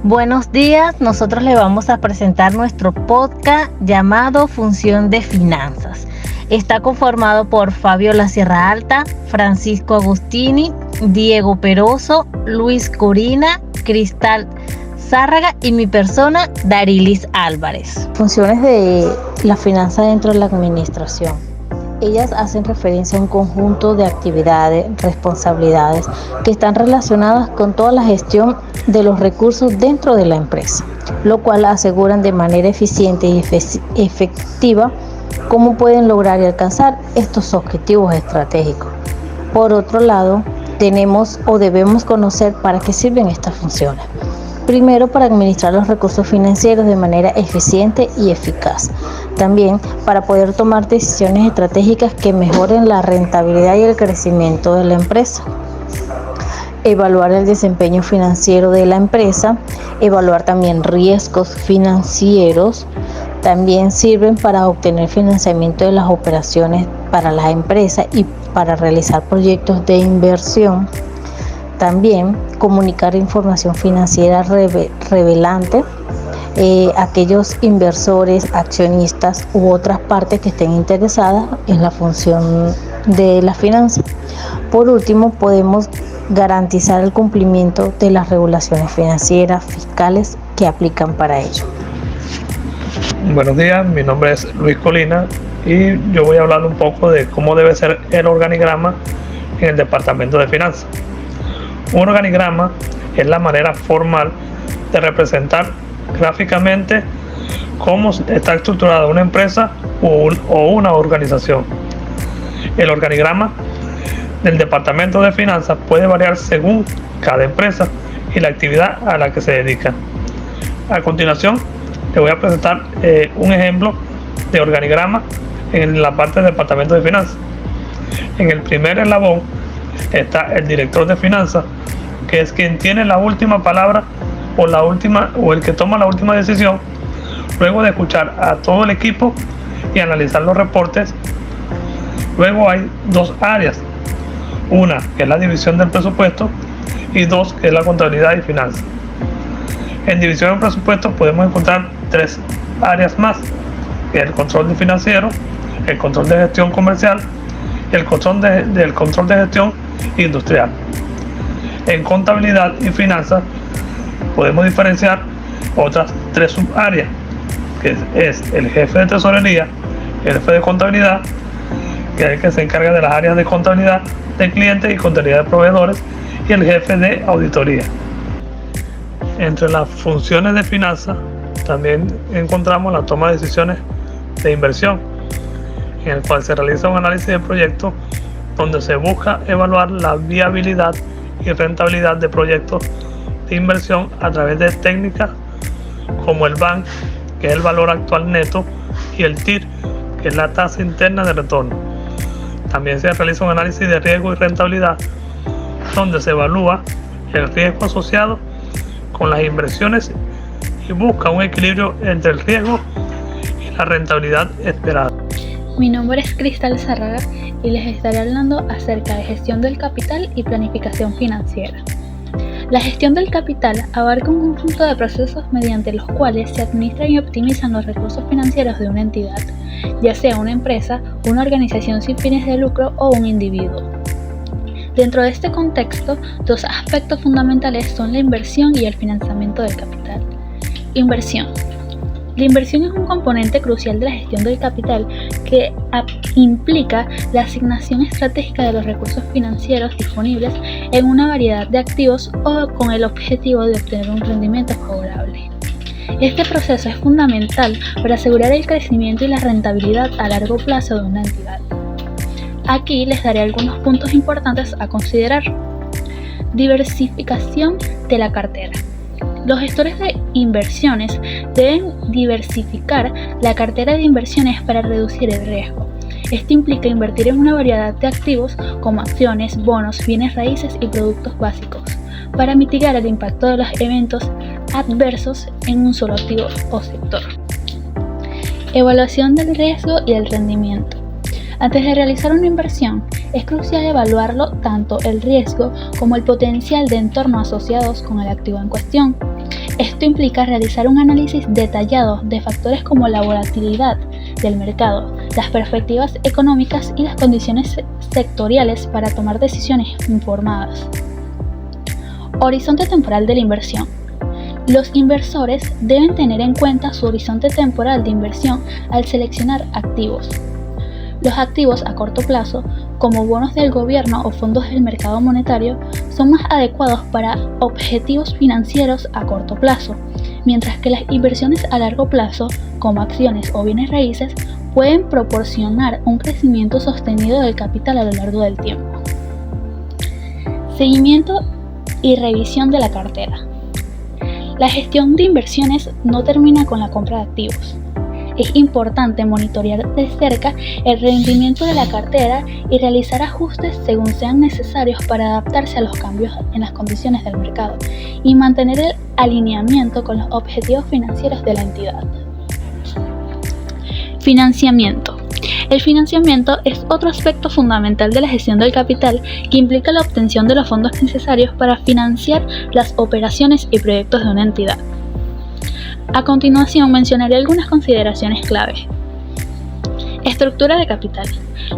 Buenos días, nosotros le vamos a presentar nuestro podcast llamado Función de Finanzas. Está conformado por Fabio La Sierra Alta, Francisco Agustini, Diego Peroso, Luis Corina, Cristal Zárraga y mi persona, Darilis Álvarez. Funciones de la finanza dentro de la administración. Ellas hacen referencia a un conjunto de actividades, responsabilidades que están relacionadas con toda la gestión de los recursos dentro de la empresa, lo cual aseguran de manera eficiente y efectiva cómo pueden lograr y alcanzar estos objetivos estratégicos. Por otro lado, tenemos o debemos conocer para qué sirven estas funciones. Primero, para administrar los recursos financieros de manera eficiente y eficaz. También para poder tomar decisiones estratégicas que mejoren la rentabilidad y el crecimiento de la empresa. Evaluar el desempeño financiero de la empresa, evaluar también riesgos financieros. También sirven para obtener financiamiento de las operaciones para las empresas y para realizar proyectos de inversión. También comunicar información financiera relevante a aquellos inversores, accionistas u otras partes que estén interesadas en la función de la finanza. Por último, podemos garantizar el cumplimiento de las regulaciones financieras, fiscales que aplican para ello. Buenos días, mi nombre es Luis Colina y yo voy a hablar un poco de cómo debe ser el organigrama en el Departamento de Finanzas. Un organigrama es la manera formal de representar gráficamente cómo está estructurada una empresa o una organización. El organigrama del Departamento de Finanzas puede variar según cada empresa y la actividad a la que se dedica. A continuación, le voy a presentar un ejemplo de organigrama en la parte del Departamento de Finanzas. En el primer eslabón está el director de finanzas, que es quien tiene la última palabra o el que toma la última decisión luego de escuchar a todo el equipo y analizar los reportes. Luego hay dos áreas, una que es la división del presupuesto y dos que es la contabilidad y finanzas. En división del presupuesto podemos encontrar tres áreas más, que es el control financiero, el control de gestión comercial y el control de gestión industrial. En contabilidad y finanzas podemos diferenciar otras tres subáreas, que es el jefe de tesorería, el jefe de contabilidad, que es el que se encarga de las áreas de contabilidad de clientes y contabilidad de proveedores, y el jefe de auditoría. Entre las funciones de finanzas también encontramos la toma de decisiones de inversión, en el cual se realiza un análisis de proyecto donde se busca evaluar la viabilidad y rentabilidad de proyectos de inversión a través de técnicas como el BAN, que es el valor actual neto, y el TIR, que es la tasa interna de retorno. También se realiza un análisis de riesgo y rentabilidad, donde se evalúa el riesgo asociado con las inversiones y busca un equilibrio entre el riesgo y la rentabilidad esperada. Mi nombre es Cristal Zárraga y les estaré hablando acerca de gestión del capital y planificación financiera. La gestión del capital abarca un conjunto de procesos mediante los cuales se administran y optimizan los recursos financieros de una entidad, ya sea una empresa, una organización sin fines de lucro o un individuo. Dentro de este contexto, dos aspectos fundamentales son la inversión y el financiamiento del capital. Inversión. La inversión es un componente crucial de la gestión del capital que implica la asignación estratégica de los recursos financieros disponibles en una variedad de activos o con el objetivo de obtener un rendimiento favorable. Este proceso es fundamental para asegurar el crecimiento y la rentabilidad a largo plazo de una entidad. Aquí les daré algunos puntos importantes a considerar. Diversificación de la cartera. Los gestores de inversiones deben diversificar la cartera de inversiones para reducir el riesgo. Esto implica invertir en una variedad de activos como acciones, bonos, bienes raíces y productos básicos, para mitigar el impacto de los eventos adversos en un solo activo o sector. Evaluación del riesgo y el rendimiento. Antes de realizar una inversión, es crucial evaluarlo tanto el riesgo como el potencial de entorno asociados con el activo en cuestión. Esto implica realizar un análisis detallado de factores como la volatilidad del mercado, las perspectivas económicas y las condiciones sectoriales para tomar decisiones informadas. Horizonte temporal de la inversión. Los inversores deben tener en cuenta su horizonte temporal de inversión al seleccionar activos. Los activos a corto plazo, como bonos del gobierno o fondos del mercado monetario, son más adecuados para objetivos financieros a corto plazo, mientras que las inversiones a largo plazo, como acciones o bienes raíces, pueden proporcionar un crecimiento sostenido del capital a lo largo del tiempo. Seguimiento y revisión de la cartera. La gestión de inversiones no termina con la compra de activos. Es importante monitorear de cerca el rendimiento de la cartera y realizar ajustes según sean necesarios para adaptarse a los cambios en las condiciones del mercado y mantener el alineamiento con los objetivos financieros de la entidad. Financiamiento. El financiamiento es otro aspecto fundamental de la gestión del capital que implica la obtención de los fondos necesarios para financiar las operaciones y proyectos de una entidad. A continuación mencionaré algunas consideraciones clave. Estructura de capital.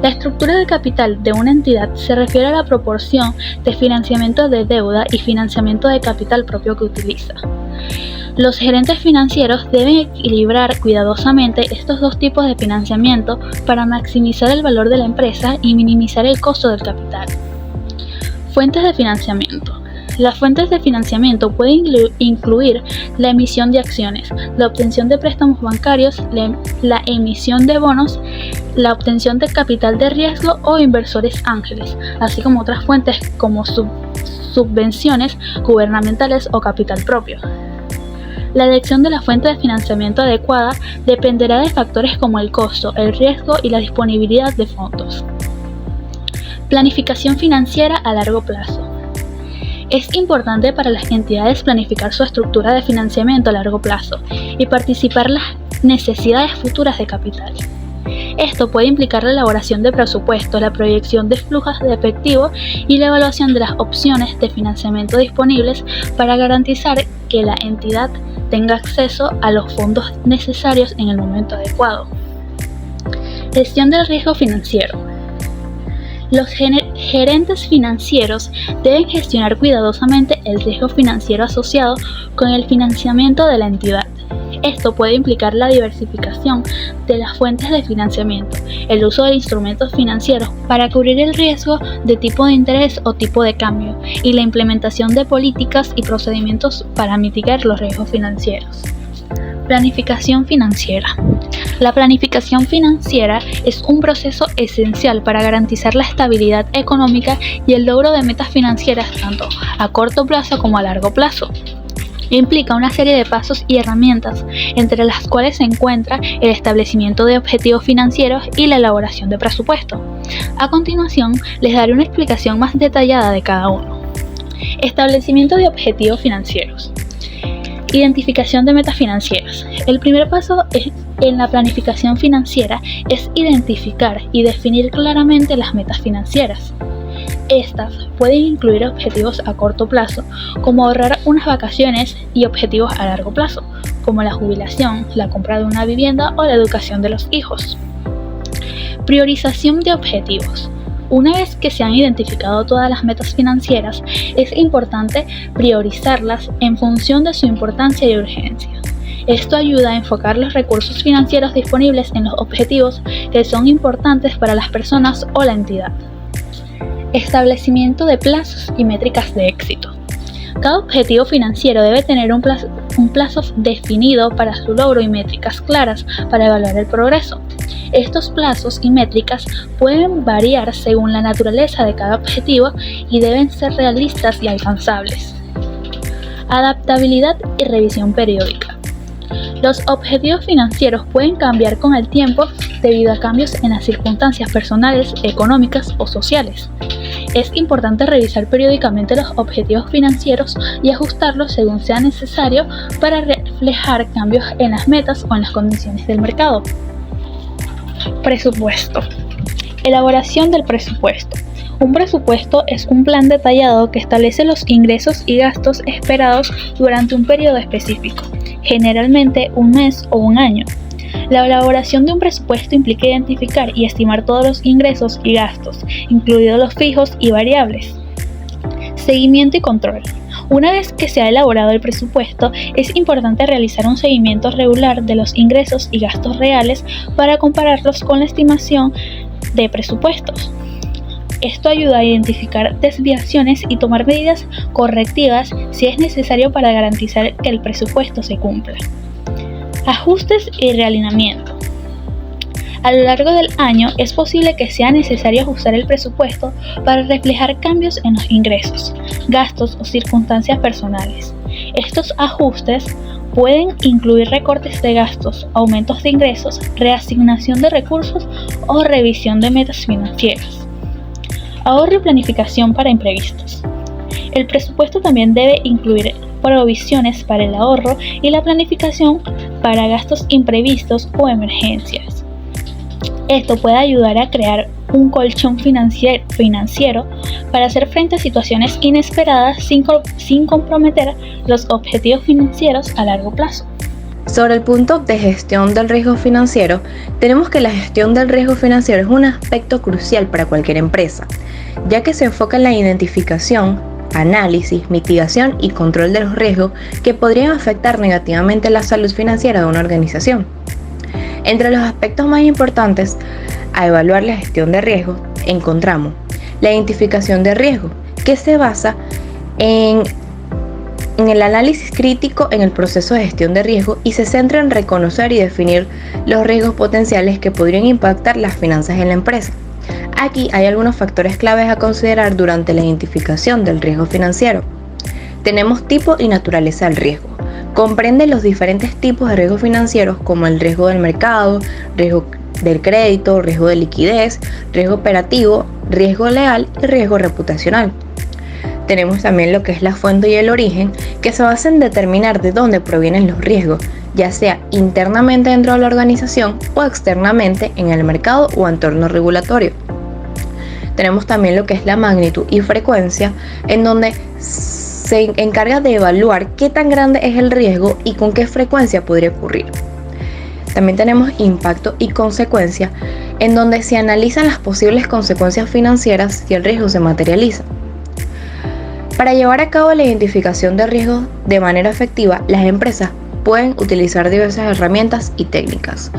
La estructura de capital de una entidad se refiere a la proporción de financiamiento de deuda y financiamiento de capital propio que utiliza. Los gerentes financieros deben equilibrar cuidadosamente estos dos tipos de financiamiento para maximizar el valor de la empresa y minimizar el costo del capital. Fuentes de financiamiento. Las fuentes de financiamiento pueden incluir la emisión de acciones, la obtención de préstamos bancarios, la emisión de bonos, la obtención de capital de riesgo o inversores ángeles, así como otras fuentes como subvenciones gubernamentales o capital propio. La elección de la fuente de financiamiento adecuada dependerá de factores como el costo, el riesgo y la disponibilidad de fondos. Planificación financiera a largo plazo. Es importante para las entidades planificar su estructura de financiamiento a largo plazo y participar las necesidades futuras de capital. Esto puede implicar la elaboración de presupuestos, la proyección de flujos de efectivo y la evaluación de las opciones de financiamiento disponibles para garantizar que la entidad tenga acceso a los fondos necesarios en el momento adecuado. Gestión del riesgo financiero. Los gerentes financieros deben gestionar cuidadosamente el riesgo financiero asociado con el financiamiento de la entidad. Esto puede implicar la diversificación de las fuentes de financiamiento, el uso de instrumentos financieros para cubrir el riesgo de tipo de interés o tipo de cambio, y la implementación de políticas y procedimientos para mitigar los riesgos financieros. Planificación financiera. La planificación financiera es un proceso esencial para garantizar la estabilidad económica y el logro de metas financieras tanto a corto plazo como a largo plazo. Implica una serie de pasos y herramientas, entre las cuales se encuentra el establecimiento de objetivos financieros y la elaboración de presupuesto. A continuación, les daré una explicación más detallada de cada uno. Establecimiento de objetivos financieros. Identificación de metas financieras. El primer paso en la planificación financiera es identificar y definir claramente las metas financieras. Estas pueden incluir objetivos a corto plazo, como ahorrar unas vacaciones, y objetivos a largo plazo, como la jubilación, la compra de una vivienda o la educación de los hijos. Priorización de objetivos. Una vez que se han identificado todas las metas financieras, es importante priorizarlas en función de su importancia y urgencia. Esto ayuda a enfocar los recursos financieros disponibles en los objetivos que son importantes para las personas o la entidad. Establecimiento de plazos y métricas de éxito. Cada objetivo financiero debe tener un plazo definido para su logro y métricas claras para evaluar el progreso. Estos plazos y métricas pueden variar según la naturaleza de cada objetivo y deben ser realistas y alcanzables. Adaptabilidad y revisión periódica. Los objetivos financieros pueden cambiar con el tiempo debido a cambios en las circunstancias personales, económicas o sociales. Es importante revisar periódicamente los objetivos financieros y ajustarlos según sea necesario para reflejar cambios en las metas o en las condiciones del mercado. Presupuesto. Elaboración del presupuesto. Un presupuesto es un plan detallado que establece los ingresos y gastos esperados durante un periodo específico, generalmente un mes o un año. La elaboración de un presupuesto implica identificar y estimar todos los ingresos y gastos, incluidos los fijos y variables. Seguimiento y control. Una vez que se ha elaborado el presupuesto, es importante realizar un seguimiento regular de los ingresos y gastos reales para compararlos con la estimación de presupuestos. Esto ayuda a identificar desviaciones y tomar medidas correctivas si es necesario para garantizar que el presupuesto se cumpla. Ajustes y realineamiento. A lo largo del año es posible que sea necesario ajustar el presupuesto para reflejar cambios en los ingresos, gastos o circunstancias personales. Estos ajustes pueden incluir recortes de gastos, aumentos de ingresos, reasignación de recursos o revisión de metas financieras. Ahorro y planificación para imprevistos. El presupuesto también debe incluir provisiones para el ahorro y la planificación para gastos imprevistos o emergencias. Esto puede ayudar a crear un colchón financiero para hacer frente a situaciones inesperadas sin comprometer los objetivos financieros a largo plazo. Sobre el punto de gestión del riesgo financiero, tenemos que la gestión del riesgo financiero es un aspecto crucial para cualquier empresa, ya que se enfoca en la identificación, análisis, mitigación y control de los riesgos que podrían afectar negativamente la salud financiera de una organización. Entre los aspectos más importantes a evaluar la gestión de riesgo encontramos la identificación de riesgo, que se basa en el análisis crítico en el proceso de gestión de riesgo y se centra en reconocer y definir los riesgos potenciales que podrían impactar las finanzas en la empresa. Aquí hay algunos factores claves a considerar durante la identificación del riesgo financiero. Tenemos tipo y naturaleza del riesgo. Comprende los diferentes tipos de riesgos financieros como el riesgo del mercado, riesgo del crédito, riesgo de liquidez, riesgo operativo, riesgo legal y riesgo reputacional. Tenemos también lo que es la fuente y el origen, que se basa en determinar de dónde provienen los riesgos, ya sea internamente dentro de la organización o externamente en el mercado o entorno regulatorio. Tenemos también lo que es la magnitud y frecuencia, en donde se encarga de evaluar qué tan grande es el riesgo y con qué frecuencia podría ocurrir. También tenemos impacto y consecuencia, en donde se analizan las posibles consecuencias financieras si el riesgo se materializa. Para llevar a cabo la identificación de riesgos de manera efectiva, las empresas pueden utilizar diversas herramientas y técnicas,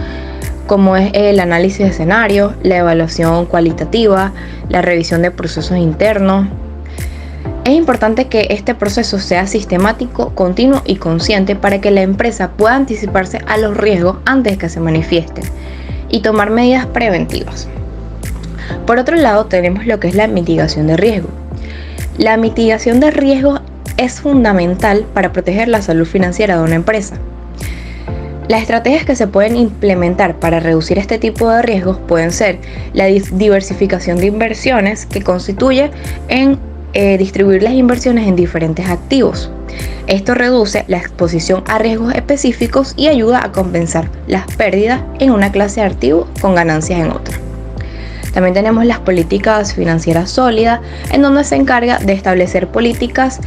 como es el análisis de escenarios, la evaluación cualitativa, la revisión de procesos internos. Es importante que este proceso sea sistemático, continuo y consciente para que la empresa pueda anticiparse a los riesgos antes de que se manifiesten y tomar medidas preventivas. Por otro lado, tenemos lo que es la mitigación de riesgo. La mitigación de riesgo es fundamental para proteger la salud financiera de una empresa. Las estrategias que se pueden implementar para reducir este tipo de riesgos pueden ser la diversificación de inversiones, que constituye en distribuir las inversiones en diferentes activos. Esto reduce la exposición a riesgos específicos y ayuda a compensar las pérdidas en una clase de activos con ganancias en otra. También tenemos las políticas financieras sólidas, en donde se encarga de establecer políticas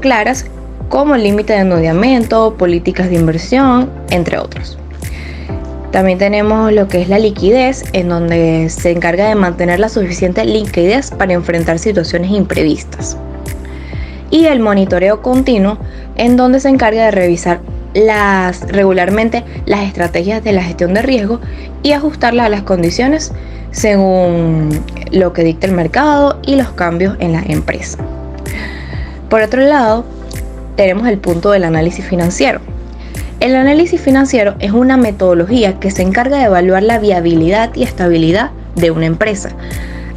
claras como el límite de endeudamiento, políticas de inversión, entre otros. También tenemos lo que es la liquidez, en donde se encarga de mantener la suficiente liquidez para enfrentar situaciones imprevistas. Y el monitoreo continuo, en donde se encarga de revisar regularmente las estrategias de la gestión de riesgo y ajustarlas a las condiciones según lo que dicta el mercado y los cambios en la empresa. Por otro lado, tenemos el punto del análisis financiero. El análisis financiero es una metodología que se encarga de evaluar la viabilidad y estabilidad de una empresa.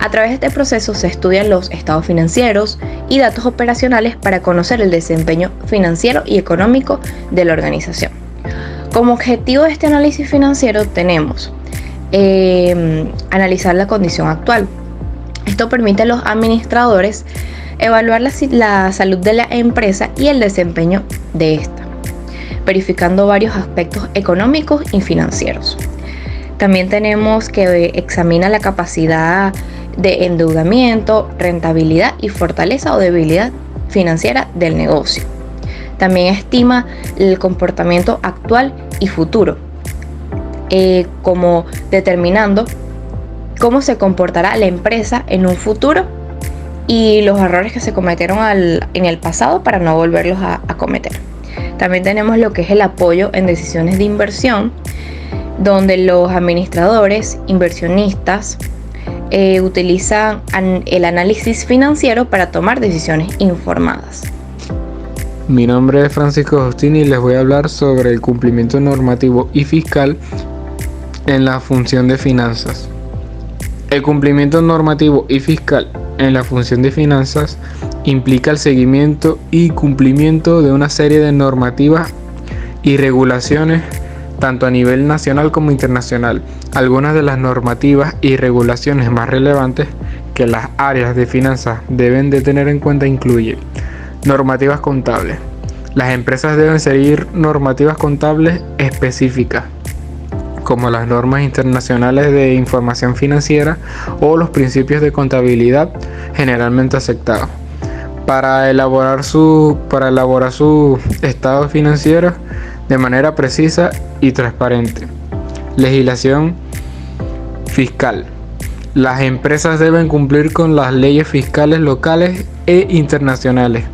A través de este proceso se estudian los estados financieros y datos operacionales para conocer el desempeño financiero y económico de la organización. Como objetivo de este análisis financiero tenemos analizar la condición actual. Esto permite a los administradores evaluar la salud de la empresa y el desempeño de esta, verificando varios aspectos económicos y financieros. También tenemos que examina la capacidad de endeudamiento, rentabilidad y fortaleza o debilidad financiera del negocio. También estima el comportamiento actual y futuro, como determinando cómo se comportará la empresa en un futuro y los errores que se cometieron en el pasado para no volverlos a cometer. También tenemos lo que es el apoyo en decisiones de inversión, donde los administradores, inversionistas, utilizan el análisis financiero para tomar decisiones informadas. Mi nombre es Francisco Agustini y les voy a hablar sobre el cumplimiento normativo y fiscal en la función de finanzas. El cumplimiento normativo y fiscal en la función de finanzas implica el seguimiento y cumplimiento de una serie de normativas y regulaciones tanto a nivel nacional como internacional. Algunas de las normativas y regulaciones más relevantes que las áreas de finanzas deben de tener en cuenta incluyen normativas contables. Las empresas deben seguir normativas contables específicas, como las normas internacionales de información financiera o los principios de contabilidad generalmente aceptados. Para elaborar su estado financiero de manera precisa y transparente. Legislación fiscal. Las empresas deben cumplir con las leyes fiscales locales e internacionales,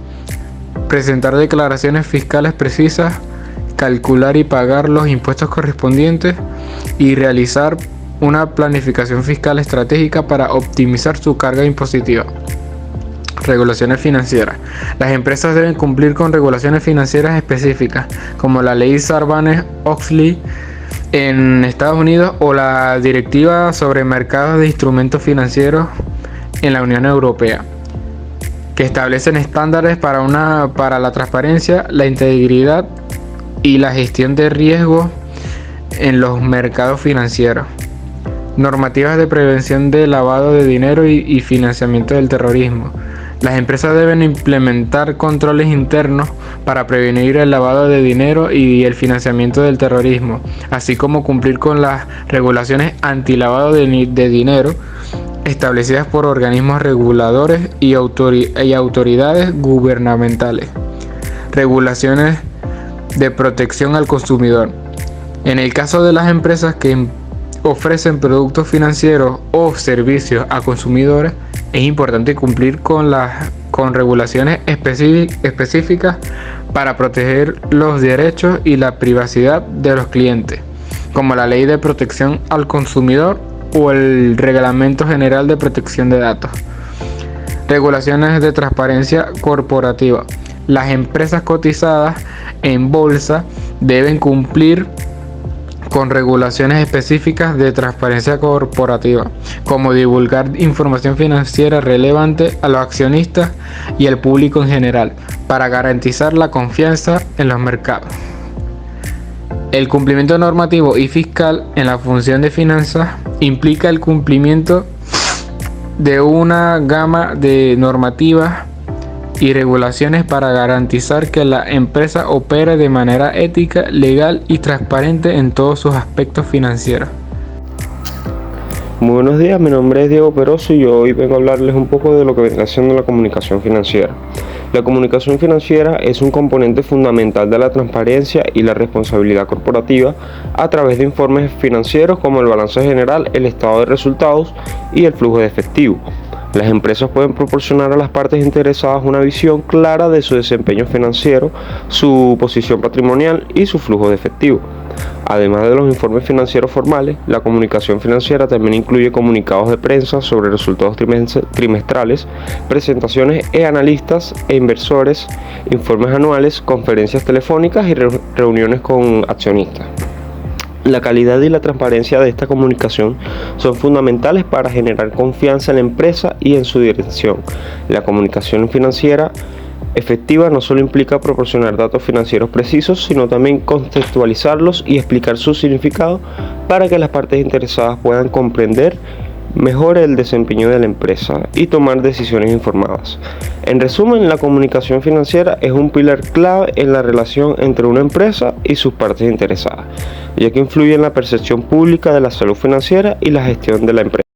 presentar declaraciones fiscales precisas, calcular y pagar los impuestos correspondientes y realizar una planificación fiscal estratégica para optimizar su carga impositiva. Regulaciones financieras. Las empresas deben cumplir con regulaciones financieras específicas, como la ley Sarbanes-Oxley en Estados Unidos o la Directiva sobre Mercados de Instrumentos Financieros en la Unión Europea, que establecen estándares para la transparencia, la integridad y la gestión de riesgos en los mercados financieros. Normativas de prevención de lavado de dinero y financiamiento del terrorismo. Las empresas deben implementar controles internos para prevenir el lavado de dinero y el financiamiento del terrorismo, así como cumplir con las regulaciones antilavado de dinero establecidas por organismos reguladores y autoridades gubernamentales. Regulaciones de protección al consumidor. En el caso de las empresas que ofrecen productos financieros o servicios a consumidores, es importante cumplir con regulaciones específicas para proteger los derechos y la privacidad de los clientes, como la Ley de Protección al Consumidor o el Reglamento General de Protección de Datos. Regulaciones de transparencia corporativa. Las empresas cotizadas en bolsa deben cumplir con regulaciones específicas de transparencia corporativa, como divulgar información financiera relevante a los accionistas y al público en general, para garantizar la confianza en los mercados. El cumplimiento normativo y fiscal en la función de finanzas implica el cumplimiento de una gama de normativas y regulaciones para garantizar que la empresa opere de manera ética, legal y transparente en todos sus aspectos financieros. Muy buenos días, mi nombre es Diego Peroso y hoy vengo a hablarles un poco de lo que viene siendo la comunicación financiera. La comunicación financiera es un componente fundamental de la transparencia y la responsabilidad corporativa a través de informes financieros como el balance general, el estado de resultados y el flujo de efectivo. Las empresas pueden proporcionar a las partes interesadas una visión clara de su desempeño financiero, su posición patrimonial y su flujo de efectivo. Además de los informes financieros formales, la comunicación financiera también incluye comunicados de prensa sobre resultados trimestrales, presentaciones a analistas e inversores, informes anuales, conferencias telefónicas y reuniones con accionistas. La calidad y la transparencia de esta comunicación son fundamentales para generar confianza en la empresa y en su dirección. La comunicación financiera efectiva no solo implica proporcionar datos financieros precisos, sino también contextualizarlos y explicar su significado para que las partes interesadas puedan comprender mejor el desempeño de la empresa y tomar decisiones informadas. En resumen, la comunicación financiera es un pilar clave en la relación entre una empresa y sus partes interesadas. ya que influye en la percepción pública de la salud financiera y la gestión de la empresa.